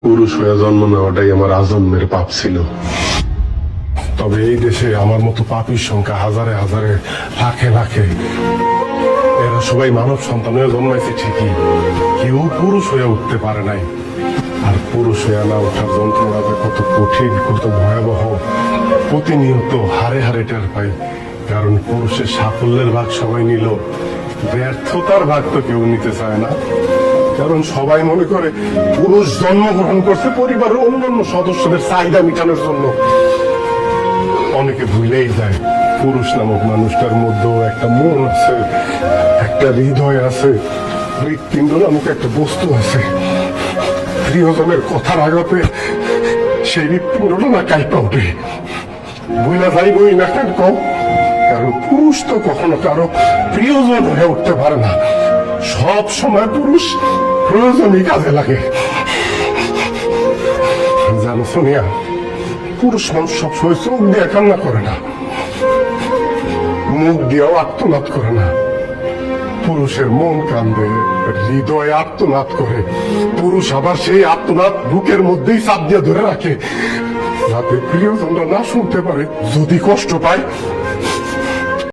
পুরুষ হয়ে জন্ম নেওয়াটাই আমার আজন্মের পাপ ছিল। তবে এই দেশে আমার মতো পাপীর সংখ্যা হাজারে হাজারে, লাখে লাখে। এরা সবাই মানব সন্তান হয়ে জন্মাইছে ঠিকই, কেউ পুরুষ হয়ে উঠতে পারে নাই। আর পুরুষ হয়ে না ওঠার যন্ত্রণা যে কত কঠিন, কত ভয়াবহ, প্রতিনিয়ত হারে হারে টের পাই। কারণ পুরুষের সাফল্যের ভাগ সবাই নিল, ব্যর্থতার ভাগ তো কেউ নিতে চায় না। কারণ সবাই মনে করে পুরুষ জন্মগ্রহণ করছে পরিবারের অন্যান্য সদস্যদের চাহিদা মেটানোর জন্য। অনেকে ভুলেই যায় পুরুষ নামক মানুষটার মধ্যেও একটা মন আছে, একটা হৃদয় আছে, হৃৎপিণ্ড নামক একটা বস্তু আছে। প্রিয়জনের কথার আঘাতে সেই হৃৎপিণ্ডটা না কাইপা ওঠে। বইলা যাইবই না কেন কম, কারণ পুরুষ তো কখনো কারো প্রিয়জন হয়ে উঠতে পারে না। সব সময় পুরুষ প্রয়োজনই কাজে লাগে। জানো সোনিয়া, পুরুষ মানুষ সবসময় চোখ দিয়ে কান্না করে না, মুখ দিয়েও আত্মনাদ করে না। পুরুষের মন কান্দে, হৃদয় আত্মনাদ করে। পুরুষ আবার সেই আত্মনাদ বুকের মধ্যেই চাপ দিয়ে ধরে রাখে, যাতে প্রিয়জনরা না শুনতে পারে। যদি কষ্ট পায়